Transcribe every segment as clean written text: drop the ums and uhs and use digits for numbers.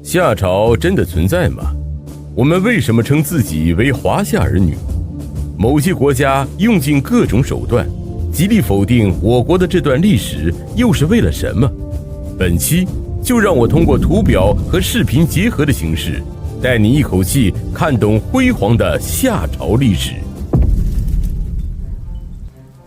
夏朝真的存在吗？我们为什么称自己为华夏儿女？某些国家用尽各种手段，极力否定我国的这段历史，又是为了什么？本期就让我通过图表和视频结合的形式，带你一口气看懂辉煌的夏朝历史。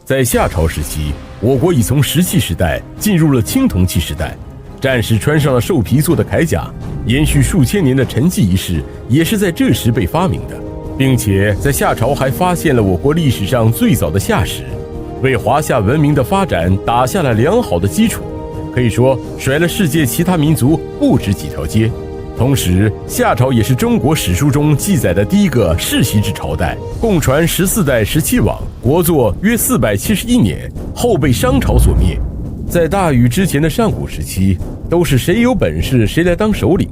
在夏朝时期，我国已从石器时代进入了青铜器时代，战士穿上了兽皮做的铠甲，延续数千年的沉祭仪式也是在这时被发明的，并且在夏朝还发现了我国历史上最早的夏石，为华夏文明的发展打下了良好的基础，可以说甩了世界其他民族不止几条街。同时，夏朝也是中国史书中记载的第一个世袭制朝代，共传14代17王，国祚约471年，后被商朝所灭。在大禹之前的上古时期，都是谁有本事谁来当首领，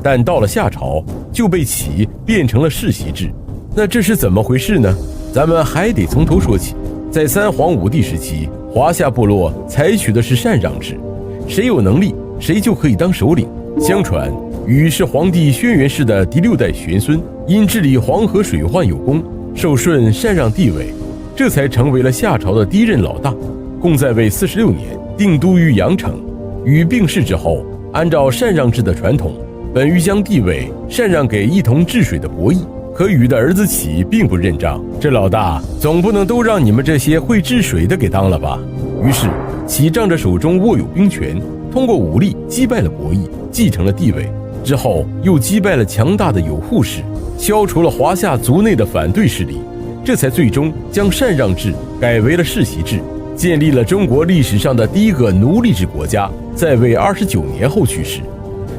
但到了夏朝就被起变成了世袭制。那这是怎么回事呢？咱们还得从头说起。在三皇五帝时期，华夏部落采取的是禅让制，谁有能力谁就可以当首领。相传禹是黄帝轩辕氏的第6代玄孙，因治理黄河水患有功，受舜禅让帝位，这才成为了夏朝的第一任老大，共在位46年，定都于阳城。禹病逝之后，按照禅让制的传统，本欲将帝位禅让给一同治水的伯益，可禹的儿子启并不认账，这老大总不能都让你们这些会治水的给当了吧？于是启仗着手中握有兵权，通过武力击败了伯益，继承了帝位。之后又击败了强大的有扈氏，消除了华夏族内的反对势力，这才最终将禅让制改为了世袭制，建立了中国历史上的第一个奴隶制国家。在位29年后去世。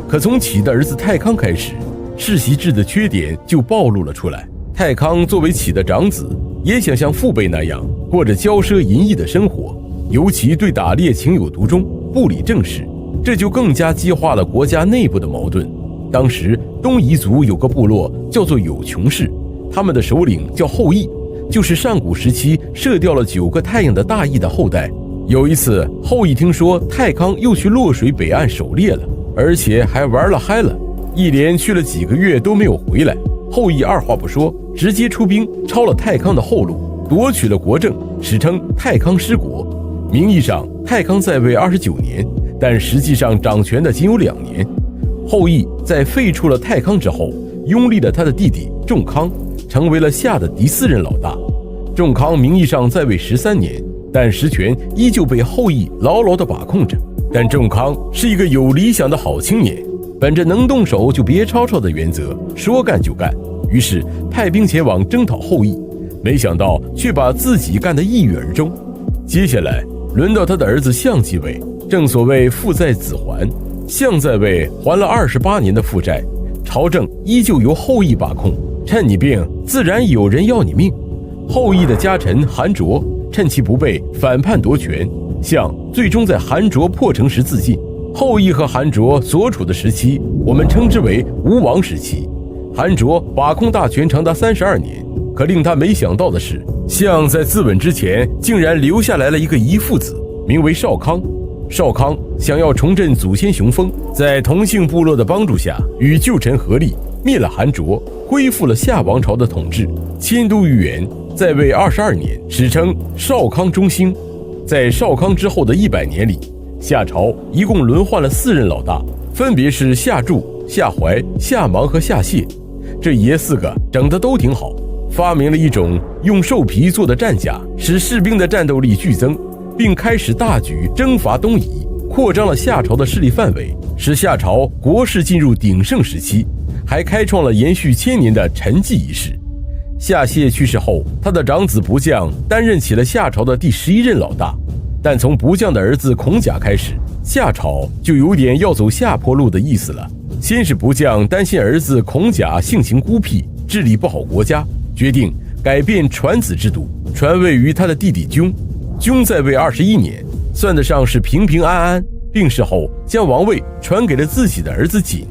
可从启的儿子太康开始，世袭制的缺点就暴露了出来。太康作为启的长子，也想像父辈那样过着骄奢淫逸的生活，尤其对打猎情有独钟，不理政事，这就更加激化了国家内部的矛盾。当时东夷族有个部落叫做有穷氏，他们的首领叫后羿，就是上古时期射掉了9个太阳的大羿的后代。有一次，后羿听说太康又去洛水北岸狩猎了，而且还玩了嗨了，一连去了几个月都没有回来。后羿二话不说，直接出兵抄了太康的后路，夺取了国政，史称太康失国。名义上太康在位29年，但实际上掌权的仅有2年。后羿在废黜了太康之后，拥立了他的弟弟仲康，成为了夏的第4任老大。仲康名义上在位13年，但实权依旧被后羿牢牢地把控着。但仲康是一个有理想的好青年，本着能动手就别吵吵的原则，说干就干，于是派兵前往征讨后羿，没想到却把自己干得一郁而终。接下来轮到他的儿子象继位，正所谓父在子还，象在位还了28年的负债，朝政依旧由后羿把控，趁你病自然有人要你命。后羿的家臣韩卓趁其不备反叛夺权，象最终在韩卓破城时自尽。后羿和韩卓所处的时期，我们称之为吴王时期。韩卓把控大权长达32年，可令他没想到的是，象在自刎之前竟然留下来了一个遗腹子，名为少康。少康想要重振祖先雄风，在同姓部落的帮助下，与旧臣合力灭了韩卓，恢复了夏王朝的统治，迁都于原，在位22年，史称少康中兴。在少康之后的100年里，夏朝一共轮换了4任老大，分别是夏祝、夏怀、夏芒和夏谢。这爷4个整得都挺好，发明了一种用兽皮做的战甲，使士兵的战斗力剧增，并开始大举征伐东夷，扩张了夏朝的势力范围，使夏朝国势进入鼎盛时期，还开创了延续1000年的沉祭仪式。夏谢去世后，他的长子不将担任起了夏朝的第11任老大，但从不将的儿子孔甲开始，夏朝就有点要走下坡路的意思了。先是不将担心儿子孔甲性情孤僻，治理不好国家，决定改变传子制度，传位于他的弟弟赟。赟在位21年，算得上是平平安安，病逝后将王位传给了自己的儿子瑾。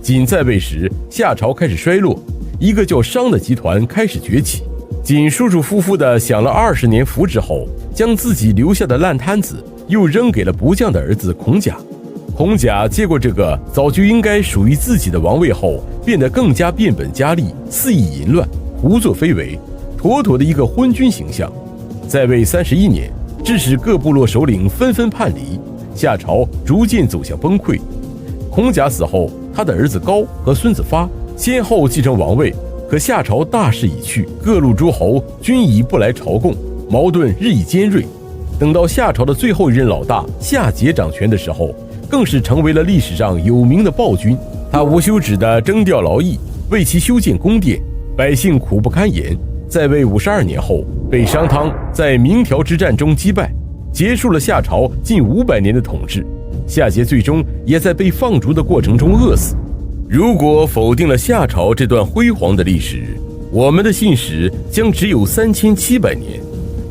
瑾在位时，夏朝开始衰落，一个叫商的集团开始崛起。瑾舒舒服服地享了20年福祉后，将自己留下的烂摊子又扔给了不将的儿子孔甲。孔甲接过这个早就应该属于自己的王位后，变得更加变本加厉，肆意淫乱，胡作非为，妥妥的一个昏君形象。在位31年，致使各部落首领纷纷叛离，夏朝逐渐走向崩溃。孔甲死后，他的儿子高和孙子发先后继承王位，可夏朝大势已去，各路诸侯均已不来朝贡，矛盾日益尖锐。等到夏朝的最后一任老大夏桀掌权的时候，更是成为了历史上有名的暴君。他无休止地征调劳役，为其修建宫殿，百姓苦不堪言。在位52年后，被商汤在鸣条之战中击败，结束了夏朝近500年的统治。夏桀最终也在被放逐的过程中饿死。如果否定了夏朝这段辉煌的历史，我们的信史将只有3700年，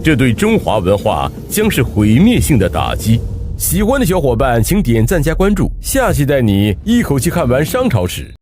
这对中华文化将是毁灭性的打击。喜欢的小伙伴请点赞加关注，下期带你一口气看完商朝史。